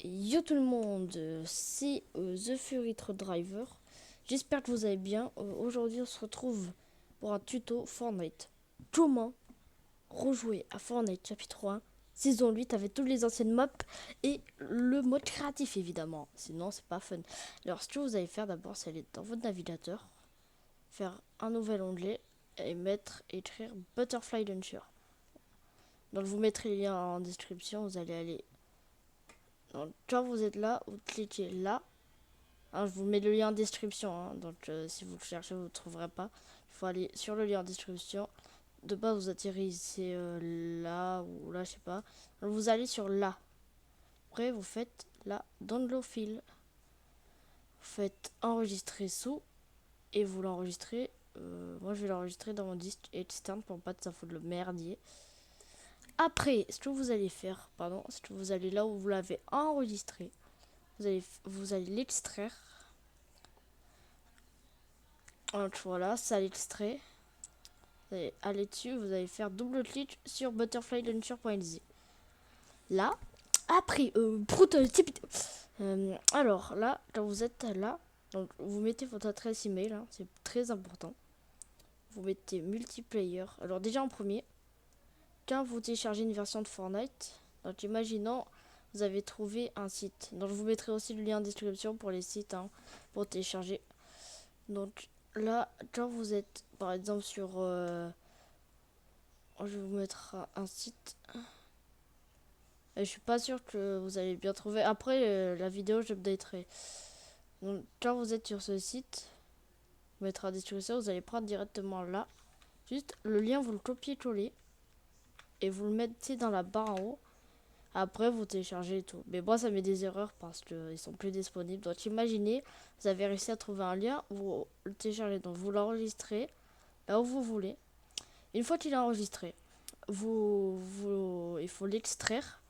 Yo tout le monde, c'est The Fury Driver. J'espère que vous allez bien. Aujourd'hui, on se retrouve pour un tuto Fortnite. Comment rejouer à Fortnite chapitre 1, saison 8 avec toutes les anciennes maps et le mode créatif évidemment. Sinon, c'est pas fun. Alors, ce que vous allez faire d'abord, c'est aller dans votre navigateur, faire un nouvel onglet et écrire Butterfly Launcher. Donc, vous mettrez le lien en description. Vous allez aller. Donc, quand vous êtes là, vous cliquez là. Je vous mets le lien en description. Donc, si vous le cherchez, vous ne trouverez pas. Il faut aller sur le lien en description. De base, vous atterrissez là ou là, je sais pas. Donc, vous allez sur là. Après, vous faites là, download file. Vous faites enregistrer sous et vous l'enregistrez. Moi, je vais l'enregistrer dans mon disque externe pour pas que ça foute le merdier. Après, ce que vous allez faire, c'est que vous allez là où vous l'avez enregistré. Vous allez l'extraire. Donc voilà, ça l'extrait. Vous allez aller dessus, vous allez faire double clic sur butterflylauncher.exe. Là, après, alors là, quand vous êtes là, donc vous mettez votre adresse email, c'est très important. Vous mettez multiplayer. Alors déjà en premier, quand vous téléchargez une version de Fortnite, donc imaginons vous avez trouvé un site. Donc je vous mettrai aussi le lien en description pour les sites pour télécharger. Donc là, quand vous êtes par exemple sur je vais vous mettre un site. Et je suis pas sûr que vous allez bien trouver. Après la vidéo, j'updaterai. Donc quand vous êtes sur ce site, vous mettrez en description, vous allez prendre directement là. Juste le lien, vous le copiez-coller et vous le mettez dans la barre en haut. Après, vous téléchargez et tout. Mais moi, ça met des erreurs parce qu'ils sont plus disponibles. Donc, imaginez, vous avez réussi à trouver un lien, vous le téléchargez. Donc, vous l'enregistrez là où vous voulez. Une fois qu'il est enregistré, il faut l'extraire.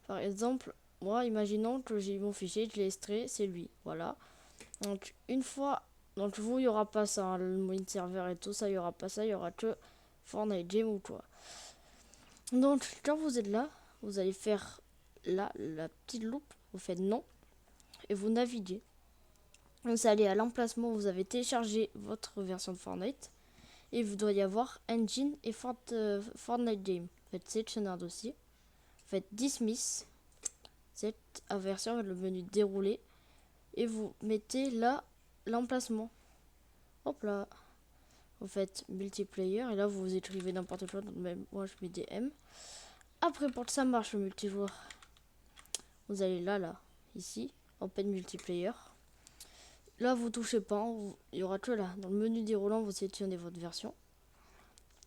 Par exemple, moi, imaginons que j'ai mon fichier, je l'ai extrait, c'est lui. Voilà. Donc, une fois. Donc, vous, il n'y aura pas ça, le mode serveur et tout ça, il n'y aura pas ça, il y aura que Fortnite Game ou quoi. Donc, quand vous êtes là, vous allez faire là, la petite loupe, vous faites non, et vous naviguez. Vous allez à l'emplacement où vous avez téléchargé votre version de Fortnite, et vous doit y avoir Engine et Fortnite Game. Faites sélectionner un dossier, faites Dismiss, cette version le menu déroulé, et vous mettez là l'emplacement. Hop là. Vous faites multiplayer, et là vous écrivez n'importe quoi, donc même moi je mets des M. Après, pour que ça marche le multijoueur, vous allez là, ici, Open Multiplayer. Là, vous touchez pas, il y aura que là. Dans le menu déroulant, vous sélectionnez votre version.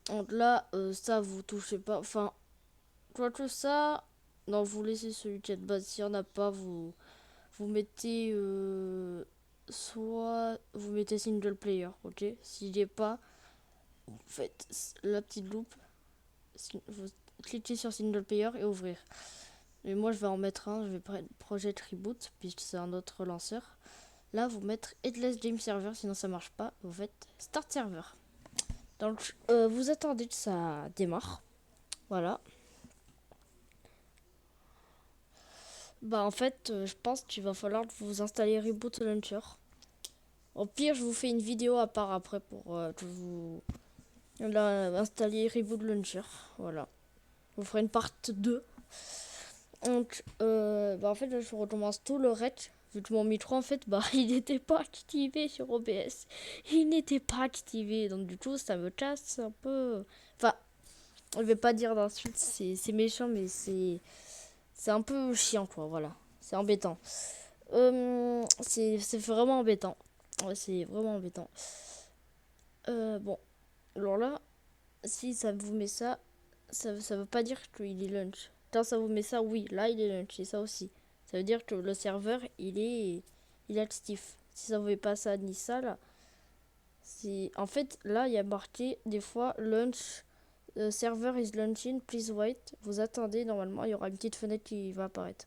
Donc là, ça, vous touchez pas. Enfin, quoi que ça, non, vous laissez celui qui est de base. S'il n'y en a pas, vous mettez soit vous mettez single player, ok. S'il n'y est pas, vous faites la petite loupe. Vous cliquez sur single player et ouvrir. Et moi, je vais en mettre un. Je vais prendre Project Reboot, puisque c'est un autre lanceur. Là, vous mettre Headless Game Server, sinon ça marche pas. Vous faites Start Server. Donc, vous attendez que ça démarre. Voilà. Bah, en fait, je pense qu'il va falloir que vous installiez Reboot Launcher. Au pire, je vous fais une vidéo à part après pour que vous installiez Reboot Launcher. Voilà. Je vous ferai une part 2. Donc, en fait, là, je recommence tout le reste. Vu que mon micro, en fait, il n'était pas activé sur OBS. Il n'était pas activé. Donc, du coup, ça me casse un peu. Enfin, je vais pas dire d'insulte, c'est méchant, mais c'est un peu chiant, quoi. Voilà. C'est embêtant. C'est vraiment embêtant. Ouais, c'est vraiment embêtant. Bon. Alors là, si ça vous met ça, ça veut pas dire qu'il est lunch. Quand ça vous met ça, oui, là il est lunch, et ça aussi. Ça veut dire que le serveur il est actif. Si ça vous met pas ça ni ça là, en fait là il y a marqué des fois lunch server is launching, please wait. Vous attendez, normalement il y aura une petite fenêtre qui va apparaître.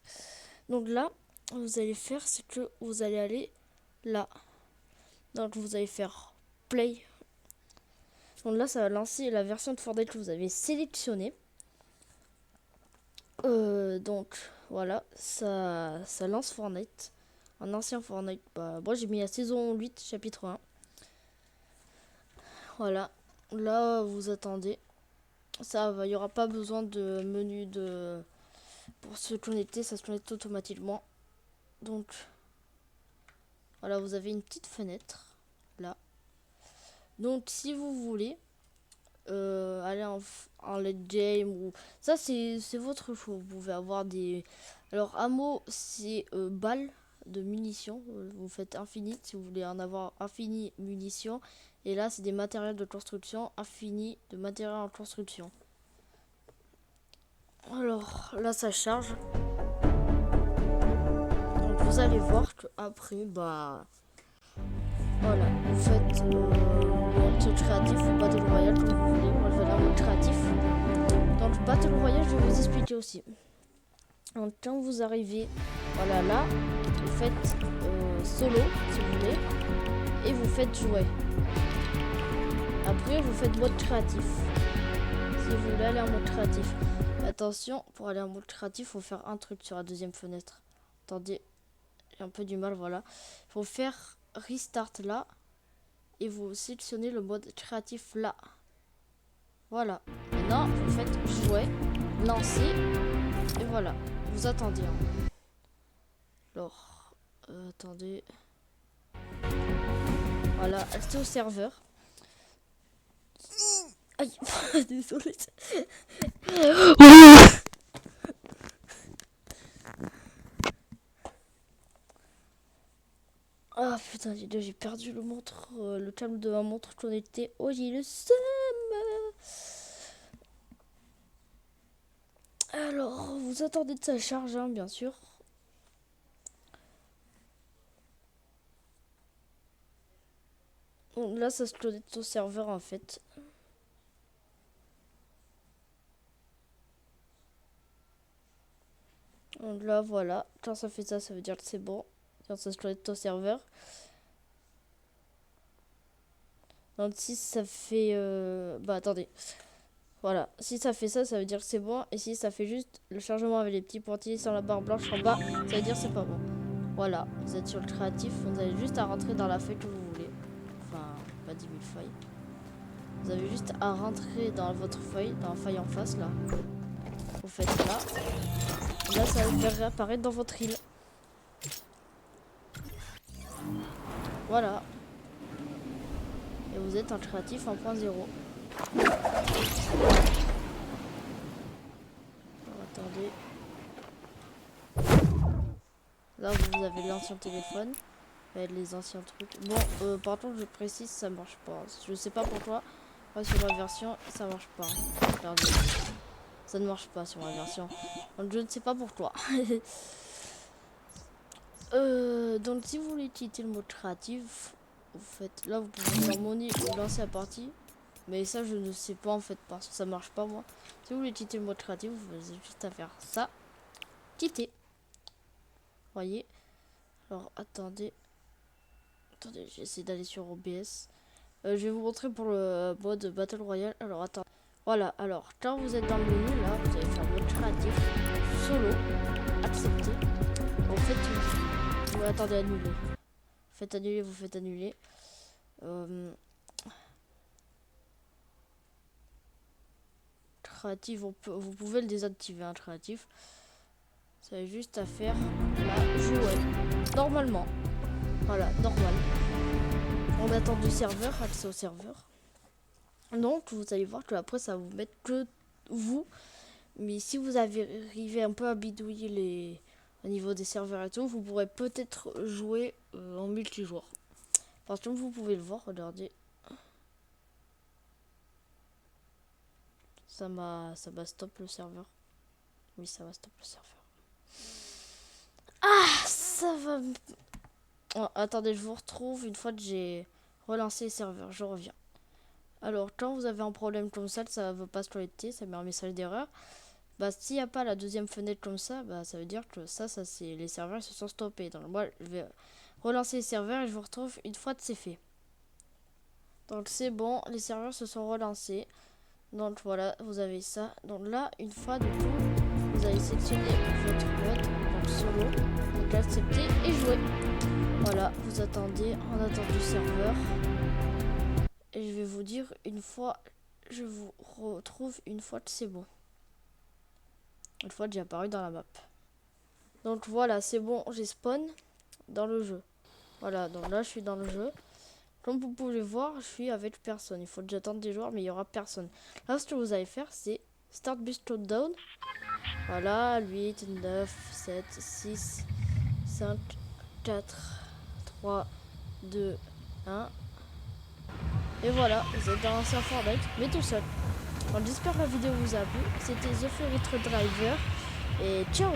Donc là, vous allez faire c'est que vous allez aller là. Donc vous allez faire play. Donc là ça va lancer la version de Fortnite que vous avez sélectionnée. Donc voilà, ça lance Fortnite. Un ancien Fortnite. Bah, moi j'ai mis la saison 8, chapitre 1. Voilà. Là, vous attendez. Ça va, il n'y aura pas besoin de menu pour se connecter, ça se connecte automatiquement. Donc, voilà, vous avez une petite fenêtre, là. Donc, si vous voulez aller en late game, ou ça, c'est votre choix. Vous pouvez avoir des... Alors, ammo, c'est balles de munitions. Vous faites infini, si vous voulez en avoir infini munitions. Et là, c'est des matériels de construction, infini de matériel en construction. Alors, là, ça charge. Donc, vous allez voir que après, bah... Voilà, vous faites mode créatif ou Battle Royale comme vous voulez. Moi je vais aller en mode créatif. Dans le Battle Royale, je vais vous expliquer aussi. Donc quand vous arrivez, voilà là, vous faites solo si vous voulez. Et vous faites jouer. Après vous faites mode créatif. Si vous voulez aller en mode créatif. Attention, pour aller en mode créatif, il faut faire un truc sur la deuxième fenêtre. Attendez, j'ai un peu du mal, voilà. Il faut faire restart là. Et vous sélectionnez le mode créatif là. Voilà. Maintenant, vous faites jouer, lancer. Et voilà. Vous attendez. Hein. Alors, attendez. Voilà, restez au serveur. Aïe, désolé. Ah putain, j'ai perdu le câble de ma montre connectée. Oh, j'ai le seum. Alors, vous attendez de sa charge, hein, bien sûr. Bon, là, ça se connecte au serveur, en fait. Donc là, voilà. Quand ça fait ça, ça veut dire que c'est bon. Quand ça se connecte au serveur. Donc si ça fait... Bah attendez. Voilà. Si ça fait ça, ça veut dire que c'est bon. Et si ça fait juste le chargement avec les petits pointillés sur la barre blanche en bas, ça veut dire que c'est pas bon. Voilà. Vous êtes sur le créatif. Vous avez juste à rentrer dans la feuille que vous voulez. Enfin, pas 10 000 feuilles. Vous avez juste à rentrer dans votre feuille, dans la feuille en face là. Vous faites là. Et là, ça va réapparaître dans votre île. Voilà. Et vous êtes un créatif 1.0. Attendez. Là, vous avez l'ancien téléphone. Les anciens trucs. Bon, par contre, je précise, ça marche pas. Je sais pas pourquoi. Moi, sur ma version, ça marche pas. Regardez. Ça ne marche pas sur ma version. Donc, je ne sais pas pourquoi. Donc, si vous voulez quitter le mode créatif, vous faites là, vous pouvez faire money ou lancer la partie. Mais ça, je ne sais pas en fait parce que ça marche pas moi. Si vous voulez quitter le mode créatif, vous avez juste à faire ça. Quitter. Voyez. Alors, attendez. Attendez, j'essaie d'aller sur OBS. Je vais vous montrer pour le mode Battle Royale. Alors, attends. Voilà, alors, quand vous êtes dans le menu, là, vous allez faire mode créatif, solo, accepter. En fait, vous attendez, annuler. Faites annuler, vous faites annuler. Créatif, vous pouvez le désactiver, un créatif. Ça va juste à faire là, jouer. Normalement. Voilà, normal. On attend du serveur, accès au serveur. Donc, vous allez voir que après, ça va vous mettre que vous. Mais si vous arrivez un peu à bidouiller au niveau des serveurs et tout, vous pourrez peut-être jouer en multijoueur. Parce que vous pouvez le voir, regardez. Ça m'a stop le serveur. Oui, ça va stop le serveur. Ah, ça va... Oh, attendez, je vous retrouve une fois que j'ai relancé le serveur. Je reviens. Alors, quand vous avez un problème comme ça ne veut pas se connecter, ça met un message d'erreur. Bah, s'il n'y a pas la deuxième fenêtre comme ça, bah, ça veut dire que ça c'est les serveurs se sont stoppés. Donc, moi, je vais relancer les serveurs et je vous retrouve une fois que c'est fait. Donc, c'est bon, les serveurs se sont relancés. Donc, voilà, vous avez ça. Donc, là, une fois, du coup, vous vous allez sélectionner votre mode, donc solo, donc accepter et jouer. Voilà, vous attendez en attente du serveur. Et je vais vous dire une fois, je vous retrouve une fois que c'est bon. Une fois que j'ai apparu dans la map. Donc voilà, c'est bon, j'ai spawn dans le jeu. Voilà, donc là je suis dans le jeu. Comme vous pouvez voir, je suis avec personne. Il faut que j'attende des joueurs, mais il n'y aura personne. Là, ce que vous allez faire, c'est Start Boost Countdown. Voilà, 8, 9, 7, 6, 5, 4, 3, 2, 1. Et voilà, vous êtes dans l'ancien Fortnite, mais tout seul. Donc j'espère que la vidéo vous a plu. C'était The Fairy Driver. Et ciao!